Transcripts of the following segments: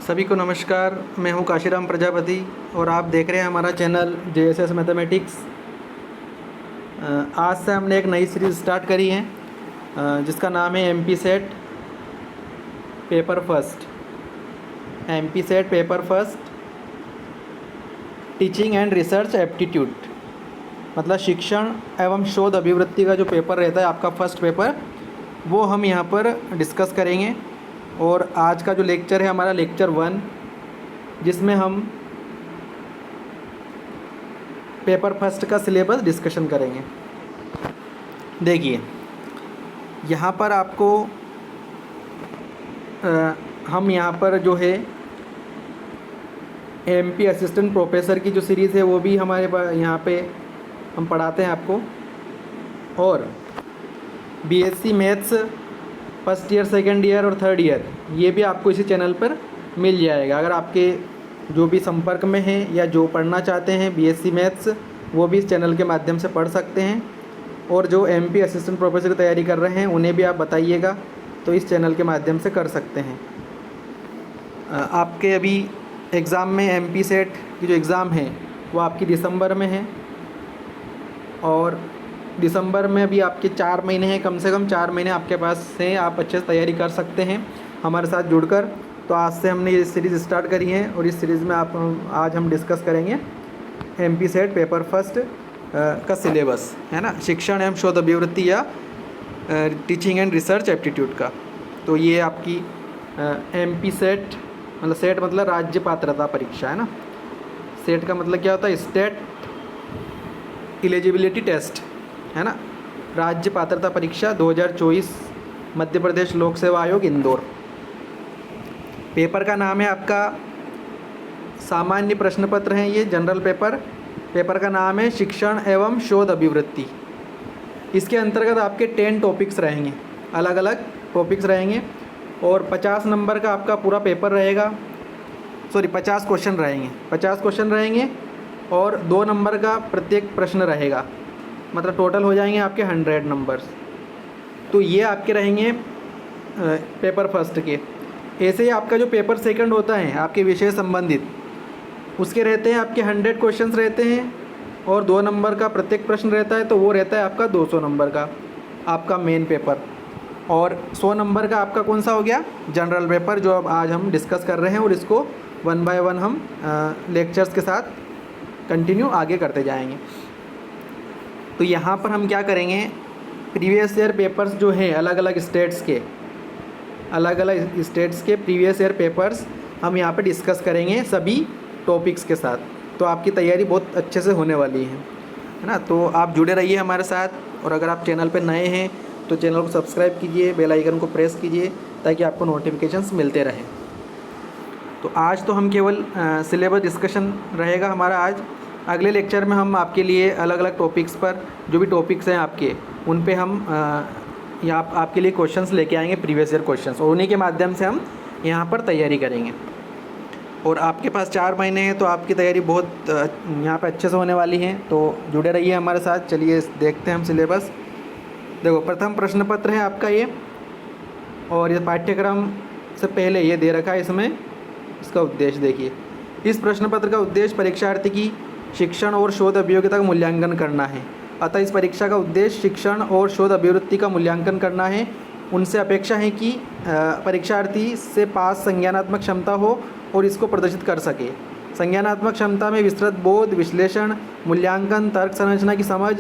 सभी को नमस्कार। मैं हूं काशीराम प्रजापति और आप देख रहे हैं हमारा चैनल JSS मैथमेटिक्स। आज से हमने एक नई सीरीज़ स्टार्ट करी है जिसका नाम है MP set paper first. MP set paper first teaching and research aptitude, मतलब शिक्षण एवं शोध अभिवृत्ति का जो पेपर रहता है आपका फर्स्ट पेपर, वो हम यहाँ पर डिस्कस करेंगे। और आज का जो लेक्चर है हमारा लेक्चर 1, जिसमें हम पेपर फर्स्ट का सिलेबस डिस्कशन करेंगे। देखिए यहाँ पर आपको हम यहाँ पर जो है MP असिस्टेंट प्रोफेसर की जो सीरीज़ है वो भी हमारे पास यहाँ पे हम पढ़ाते हैं आपको। और BSc maths first year, second year और थर्ड ईयर, ये भी आपको इसी चैनल पर मिल जाएगा। अगर आपके जो भी संपर्क में हैं या जो पढ़ना चाहते हैं BSc मैथ्स, वो भी इस चैनल के माध्यम से पढ़ सकते हैं। और जो MP असिस्टेंट प्रोफेसर की तैयारी कर रहे हैं उन्हें भी आप बताइएगा, तो इस चैनल के माध्यम से कर सकते हैं। आपके अभी एग्ज़ाम में MP सेट की जो एग्ज़ाम है वो आपकी दिसंबर में है, और दिसंबर में भी आपके 4 महीने हैं, कम से कम 4 महीने आपके पास हैं, आप अच्छे से तैयारी कर सकते हैं हमारे साथ जुड़कर। तो आज से हमने ये सीरीज़ स्टार्ट करी है और इस सीरीज़ में आज हम डिस्कस करेंगे MP सेट पेपर फर्स्ट का सिलेबस, है ना, शिक्षण एवं शोध अभिवृत्ति या टीचिंग एंड रिसर्च एप्टीट्यूड का। तो ये आपकी MP सेट, मतलब सेट मतलब राज्य पात्रता परीक्षा, है ना। सेट का मतलब क्या होता है? स्टेट एलिजिबिलिटी टेस्ट, है ना, राज्य पात्रता परीक्षा 2024, मध्य प्रदेश लोक सेवा आयोग, इंदौर। पेपर का नाम है आपका सामान्य प्रश्न पत्र है, ये जनरल पेपर। पेपर का नाम है शिक्षण एवं शोध अभिवृत्ति। इसके अंतर्गत आपके 10 टॉपिक्स रहेंगे, अलग अलग टॉपिक्स रहेंगे, और 50 नंबर का आपका पूरा पेपर रहेगा। 50 क्वेश्चन रहेंगे, 50 क्वेश्चन रहेंगे और 2 नंबर का प्रत्येक प्रश्न रहेगा, मतलब टोटल हो जाएंगे आपके 100 नंबर्स। तो ये आपके रहेंगे पेपर फर्स्ट के। ऐसे ही आपका जो पेपर सेकंड होता है आपके विषय संबंधित, उसके रहते हैं आपके 100 क्वेश्चंस रहते हैं और 2 नंबर का प्रत्येक प्रश्न रहता है, तो वो रहता है आपका 200 नंबर का आपका मेन पेपर। और 100 नंबर का आपका कौन सा हो गया? जनरल पेपर, जो अब आज हम डिस्कस कर रहे हैं, और इसको 1 बाय 1 हम लेक्चर्स के साथ कंटिन्यू आगे करते जाएंगे। तो यहाँ पर हम क्या करेंगे, प्रीवियस ईयर पेपर्स जो हैं अलग अलग स्टेट्स के प्रीवियस ईयर पेपर्स हम यहाँ पे डिस्कस करेंगे सभी टॉपिक्स के साथ। तो आपकी तैयारी बहुत अच्छे से होने वाली है ना। तो आप जुड़े रहिए हमारे साथ, और अगर आप चैनल पे नए हैं तो चैनल को सब्सक्राइब कीजिए, बेल आइकन को प्रेस कीजिए, ताकि आपको नोटिफिकेशंस मिलते रहें। तो आज तो हम केवल सिलेबस डिस्कशन रहेगा हमारा आज। अगले लेक्चर में हम आपके लिए अलग अलग टॉपिक्स पर, जो भी टॉपिक्स हैं आपके, उन पे हम यहाँ आपके लिए क्वेश्चंस लेके आएंगे, प्रीवियस ईयर क्वेश्चंस, और उन्हीं के माध्यम से हम यहाँ पर तैयारी करेंगे। और आपके पास 4 महीने हैं, तो आपकी तैयारी बहुत यहाँ पे अच्छे से होने वाली है। तो जुड़े रहिए हमारे साथ। चलिए देखते हैं हम सिलेबस। देखो, प्रथम प्रश्न पत्र है आपका ये, और ये पाठ्यक्रम से पहले ये दे रखा है इसमें। इसका उद्देश्य देखिए, इस प्रश्न पत्र का उद्देश्य परीक्षार्थी की शिक्षण और शोध अभियोग्यता का मूल्यांकन करना है। अतः इस परीक्षा का उद्देश्य शिक्षण और शोध अभिवृत्ति का मूल्यांकन करना है। उनसे अपेक्षा है कि परीक्षार्थी से पास संज्ञानात्मक क्षमता हो और इसको प्रदर्शित कर सके। संज्ञानात्मक क्षमता में विस्तृत बोध, विश्लेषण, मूल्यांकन, तर्क संरचना की समझ,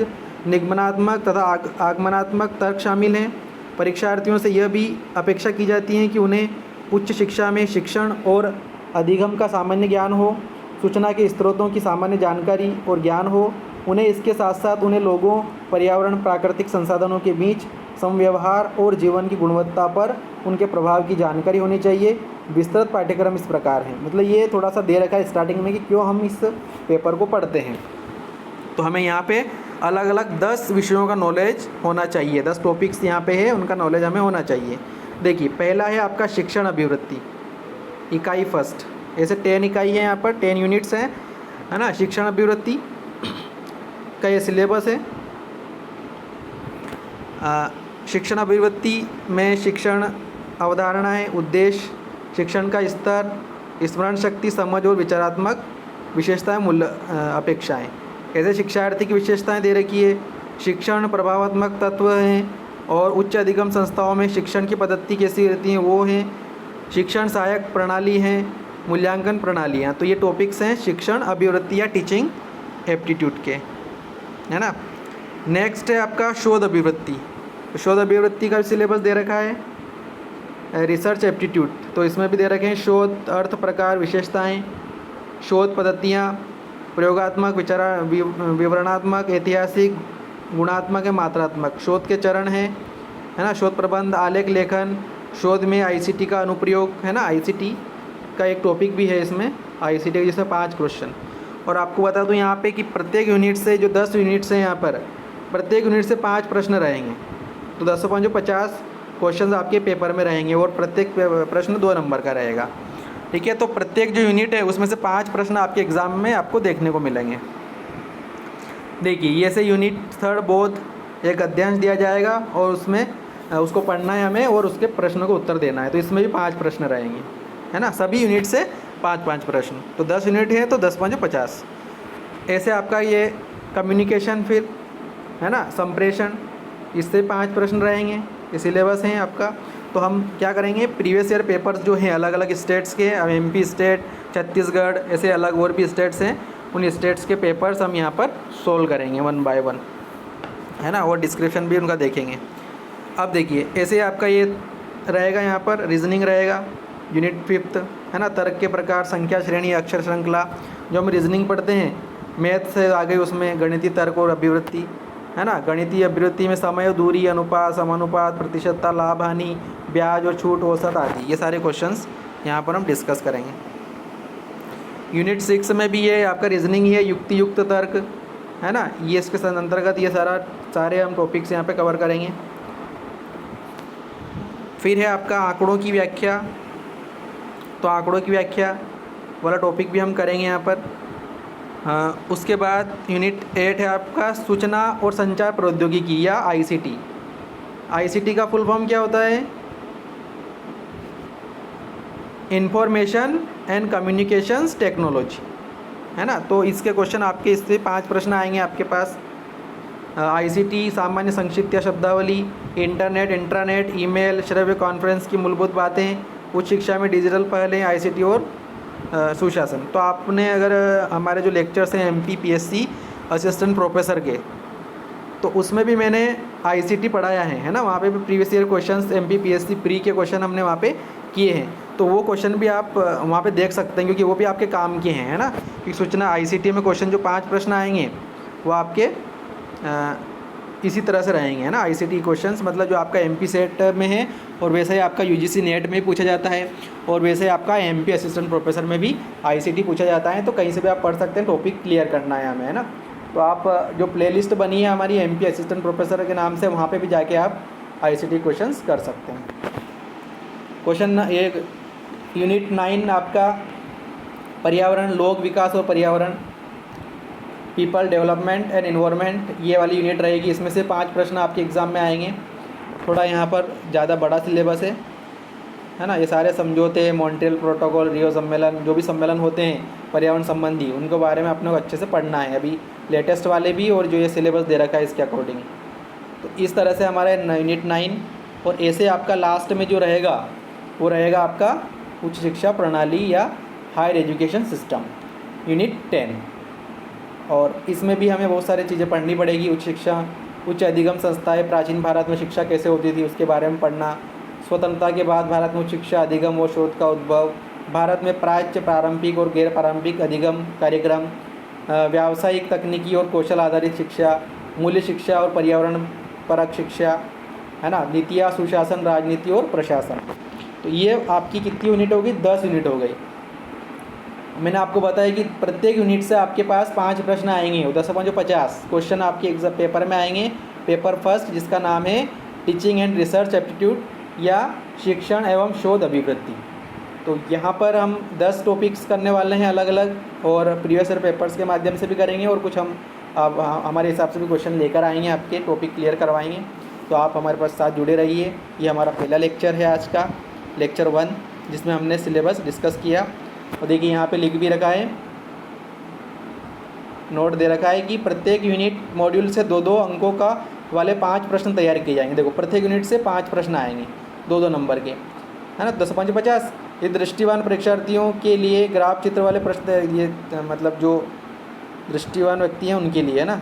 निगमनात्मक तथा आगमनात्मक तर्क शामिल हैं। परीक्षार्थियों से यह भी अपेक्षा की जाती है कि उन्हें उच्च शिक्षा में शिक्षण और अधिगम का सामान्य ज्ञान हो, सूचना के स्रोतों की सामान्य जानकारी और ज्ञान हो। उन्हें इसके साथ साथ उन्हें लोगों, पर्यावरण, प्राकृतिक संसाधनों के बीच समव्यवहार और जीवन की गुणवत्ता पर उनके प्रभाव की जानकारी होनी चाहिए। विस्तृत पाठ्यक्रम इस प्रकार है, मतलब ये थोड़ा सा दे रखा है स्टार्टिंग में कि क्यों हम इस पेपर को पढ़ते हैं। तो हमें यहाँ पे अलग अलग 10 विषयों का नॉलेज होना चाहिए, 10 टॉपिक्स यहाँ पे है, उनका नॉलेज हमें होना चाहिए। देखिए, पहला है आपका शिक्षण अभिवृत्ति, इकाई फर्स्ट। ऐसे 10 इकाई है यहाँ पर, 10 यूनिट्स हैं, है ना। शिक्षण अभिवृत्ति का ये सिलेबस है। शिक्षण अभिवृत्ति में शिक्षण अवधारणा है, उद्देश्य, शिक्षण का स्तर, स्मरण शक्ति, समझ और विचारात्मक विशेषताएं, मूल्य अपेक्षाएं। ऐसे शिक्षार्थी की विशेषताएं दे रखी है। शिक्षण प्रभावात्मक तत्व हैं और उच्च अधिगम संस्थाओं में शिक्षण की पद्धति कैसी रहती हैं वो हैं। शिक्षण सहायक प्रणाली हैं, मूल्यांकन प्रणालियाँ। तो ये टॉपिक्स हैं शिक्षण अभिवृत्ति या टीचिंग एप्टीट्यूड के, है ना। नेक्स्ट है आपका शोध अभिवृत्ति। शोध अभिवृत्ति का सिलेबस दे रखा है। रिसर्च एप्टीट्यूड, तो इसमें भी दे रखे हैं शोध, अर्थ, प्रकार, विशेषताएं, शोध पद्धतियाँ, प्रयोगात्मक, विवरणात्मक, ऐतिहासिक, गुणात्मक या मात्रात्मक। शोध के चरण हैं, है ना। शोध प्रबंध, आलेख लेखन, शोध में आईसीटी का अनुप्रयोग, है ना। आईसीटी का एक टॉपिक भी है इसमें, आईसीटी जिसमें 5 क्वेश्चन। और आपको बता दूं यहाँ पे कि प्रत्येक यूनिट से जो 10 यूनिट्स हैं यहाँ पर, प्रत्येक यूनिट से 5 प्रश्न रहेंगे। तो 10 5 50 क्वेश्चन आपके पेपर में रहेंगे और प्रत्येक प्रश्न 2 नंबर का रहेगा, ठीक है। तो प्रत्येक जो यूनिट है उसमें से 5 प्रश्न आपके एग्ज़ाम में आपको देखने को मिलेंगे। देखिए ये से यूनिट 3 बोध, एक अध्याय दिया जाएगा और उसमें उसको पढ़ना है हमें और उसके प्रश्नों को उत्तर देना है। तो इसमें भी 5 प्रश्न रहेंगे, है ना। सभी यूनिट से 5-5 प्रश्न, तो 10 यूनिट है तो 10 5 50। ऐसे आपका ये कम्युनिकेशन, फिर है ना, संप्रेषण, इससे 5 प्रश्न रहेंगे। ये सिलेबस हैं आपका। तो हम क्या करेंगे, प्रीवियस ईयर पेपर्स जो हैं अलग अलग स्टेट्स के, एमपी स्टेट, छत्तीसगढ़, ऐसे अलग और भी स्टेट्स हैं, उन स्टेट्स के पेपर्स हम यहाँ पर सोल्व करेंगे 1 बाय 1, है ना। और डिस्क्रिप्शन भी उनका देखेंगे। अब देखिए ऐसे आपका ये रहेगा, यहाँ पर रीजनिंग रहेगा, यूनिट 5, है ना। तर्क के प्रकार, संख्या श्रेणी, अक्षर श्रृंखला, जो हम रीजनिंग पढ़ते हैं। मैथ से आ गई उसमें गणितीय तर्क और अभिवृत्ति, है ना। गणितीय अभिवृत्ति में समय, दूरी, अनुपात, समानुपात, प्रतिशतता, लाभ हानि, ब्याज और छूट, औसत आदि, ये सारे क्वेश्चंस यहाँ पर हम डिस्कस करेंगे। यूनिट 6 में भी ये आपका रीजनिंग ही है, युक्ति युक्त तर्क, है ना। ये इसके अंतर्गत ये सारे हम टॉपिक्स यहाँ पे कवर करेंगे। फिर है आपका आंकड़ों की व्याख्या, तो आंकड़ों की व्याख्या वाला टॉपिक भी हम करेंगे यहाँ पर। उसके बाद यूनिट 8 है आपका सूचना और संचार प्रौद्योगिकी या आईसीटी। आईसीटी का फुल फॉर्म क्या होता है, इंफॉर्मेशन एंड कम्युनिकेशंस टेक्नोलॉजी, है ना। तो इसके क्वेश्चन आपके, इससे 5 प्रश्न आएंगे आपके पास। आईसीटी सामान्य संक्षिप्त या शब्दावली, इंटरनेट, इंट्रानेट, ईमेल, श्रव्य कॉन्फ्रेंस की मूलभूत बातें, उच्च शिक्षा में डिजिटल पहलें, आईसीटी और सुशासन। तो आपने अगर हमारे जो लेक्चर्स हैं एमपी पीएससी असिस्टेंट प्रोफेसर के, तो उसमें भी मैंने आईसीटी पढ़ाया है ना। वहाँ पे भी previous year questions MP PSC pre के क्वेश्चन हमने वहाँ पे किए हैं। तो वो क्वेश्चन भी आप वहाँ पे देख सकते हैं, क्योंकि वो भी आपके काम के हैं, है ना। कि सूचना आईसीटी में क्वेश्चन जो 5 प्रश्न आएंगे वो आपके इसी तरह से रहेंगे, है ना। आईसीटी क्वेश्चंस मतलब जो आपका एमपी सेट में है, और वैसे ही आपका यूजीसी नेट में पूछा जाता है, और वैसे ही आपका एमपी असिस्टेंट प्रोफेसर में भी आईसीटी पूछा जाता है। तो कहीं से भी आप पढ़ सकते हैं, टॉपिक क्लियर करना है हमें, है ना। तो आप जो प्लेलिस्ट बनी है हमारी एमपी असिस्टेंट प्रोफेसर के नाम से, वहाँ पे भी जाके आप आईसीटी क्वेश्चंस कर सकते हैं। क्वेश्चन एक यूनिट 9 आपका पर्यावरण, लोक विकास और पर्यावरण, पीपल डेवलपमेंट एंड इन्वायरमेंट, ये वाली यूनिट रहेगी। इसमें से 5 प्रश्न आपके एग्ज़ाम में आएंगे। थोड़ा यहाँ पर ज़्यादा बड़ा सिलेबस है ना। ये सारे समझौते, मॉन्ट्रियल प्रोटोकॉल, रियो सम्मेलन, जो भी सम्मेलन होते हैं पर्यावरण संबंधी, उनके बारे में अपने को अच्छे से पढ़ना है, अभी लेटेस्ट वाले भी और जो ये सिलेबस दे रखा है इसके अकॉर्डिंग। तो इस तरह से हमारे यूनिट 9, और ऐसे आपका लास्ट में जो रहेगा वो रहेगा आपका उच्च शिक्षा प्रणाली या हायर एजुकेशन सिस्टम, यूनिट 10। और इसमें भी हमें बहुत सारी चीज़ें पढ़नी पड़ेगी। उच्च शिक्षा, उच्च अधिगम संस्थाएं, प्राचीन भारत में शिक्षा कैसे होती थी उसके बारे में पढ़ना, स्वतंत्रता के बाद भारत में उच्च शिक्षा, अधिगम और शोध का उद्भव, भारत में प्राच्य, प्रारंभिक और गैर प्रारंभिक अधिगम कार्यक्रम, व्यावसायिक, तकनीकी और कौशल आधारित शिक्षा, मूल्य शिक्षा और पर्यावरण परक शिक्षा, है ना, नीतियाँ, सुशासन, राजनीति और प्रशासन। तो ये आपकी कितनी यूनिट होगी, 10 यूनिट हो गई। मैंने आपको बताया कि प्रत्येक यूनिट से आपके पास 5 प्रश्न आएंगे, 10 5 50 क्वेश्चन आपके एग्जाम पेपर में आएंगे। पेपर फर्स्ट जिसका नाम है टीचिंग एंड रिसर्च एप्टीट्यूड या शिक्षण एवं शोध अभिवृत्ति। तो यहाँ पर हम 10 टॉपिक्स करने वाले हैं अलग अलग, और प्रीवियस ईयर पेपर्स के माध्यम से भी करेंगे, और कुछ हम अब हमारे हिसाब से भी क्वेश्चन लेकर आएंगे, आपके टॉपिक क्लियर करवाएंगे। तो आप हमारे पास साथ जुड़े रहिए। ये हमारा पहला लेक्चर है आज का, लेक्चर 1, जिसमें हमने सिलेबस डिस्कस किया। और देखिए यहाँ पे लिख भी रखा है, नोट दे रखा है कि प्रत्येक यूनिट मॉड्यूल से 2-2 अंकों का वाले 5 प्रश्न तैयार किए जाएंगे। देखो प्रत्येक यूनिट से 5 प्रश्न आएंगे 2-2 नंबर के, है ना। 10×5 = 50। ये दृष्टिवान परीक्षार्थियों के लिए ग्राफ चित्र वाले प्रश्न, ये मतलब जो दृष्टिवान व्यक्ति हैं उनके लिए, है ना।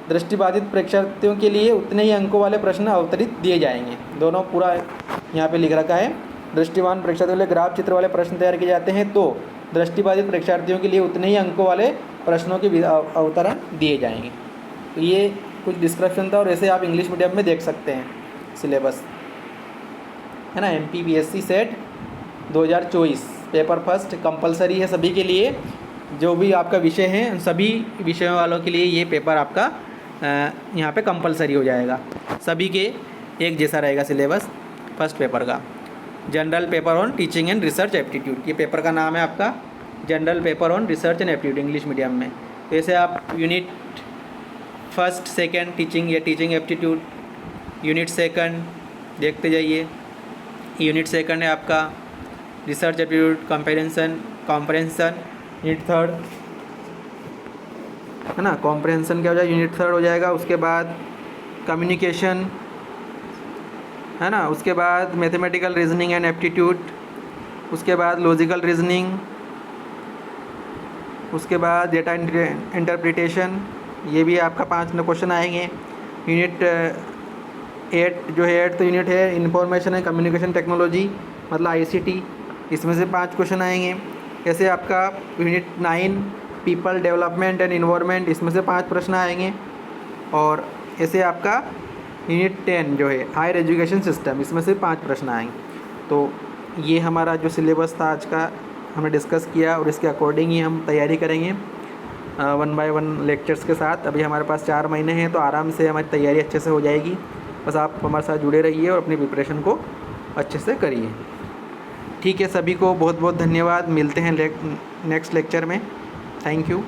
दृष्टिबाधित परीक्षार्थियों के लिए उतने ही अंकों वाले प्रश्न अवतरित दिए जाएंगे। दोनों पूरा यहाँ पे लिख रखा है, दृष्टिवान परीक्षार्थियों के लिए ग्राफ चित्र वाले प्रश्न तैयार किए जाते हैं, तो दृष्टिबाधित परीक्षार्थियों के लिए उतने ही अंकों वाले प्रश्नों के अवतरण दिए जाएंगे। तो ये कुछ डिस्क्रिप्शन था और ऐसे आप इंग्लिश मीडियम में देख सकते हैं सिलेबस, है ना। MPPSC set 2024 paper first compulsory है सभी के लिए। जो भी आपका विषय है उन सभी विषयों वालों के लिए ये पेपर आपका यहाँ पे कंपलसरी हो जाएगा। सभी के एक जैसा रहेगा सिलेबस फर्स्ट पेपर का। General paper on teaching and research aptitude, ये पेपर का नाम है आपका, general paper on research and aptitude English medium में। तो ऐसे आप यूनिट फर्स्ट सेकंड टीचिंग या टीचिंग एप्टीट्यूड, यूनिट सेकंड देखते जाइए। यूनिट सेकंड है आपका research aptitude comprehension, unit third, है ना। कॉम्प्रहेंशन क्या हो जाएगा, यूनिट थर्ड हो जाएगा। उसके बाद कम्युनिकेशन, है ना। उसके बाद मैथमेटिकल रीजनिंग एंड एप्टीट्यूड, उसके बाद लॉजिकल रीजनिंग, उसके बाद डेटा इंटरप्रिटेशन, ये भी आपका 5 क्वेश्चन आएंगे। यूनिट 8 जो है 8th यूनिट है इंफॉर्मेशन एंड कम्युनिकेशन टेक्नोलॉजी मतलब ICT, इसमें से 5 क्वेश्चन आएंगे। ऐसे आपका unit 9 people development and environment, इसमें से 5 प्रश्न आएंगे। और ऐसे आपका यूनिट 10 जो है हायर एजुकेशन सिस्टम, इसमें से 5 प्रश्न आएंगे। तो ये हमारा जो सिलेबस था आज का हमने डिस्कस किया और इसके अकॉर्डिंग ही हम तैयारी करेंगे 1 by 1 लेक्चर्स के साथ। अभी हमारे पास 4 महीने हैं तो आराम से हमारी तैयारी अच्छे से हो जाएगी। बस आप हमारे साथ जुड़े रहिए और अपनी प्रिपरेशन को अच्छे से करिए। ठीक है, सभी को बहुत बहुत धन्यवाद। मिलते हैं नेक्स्ट लेक्चर में। Thank you.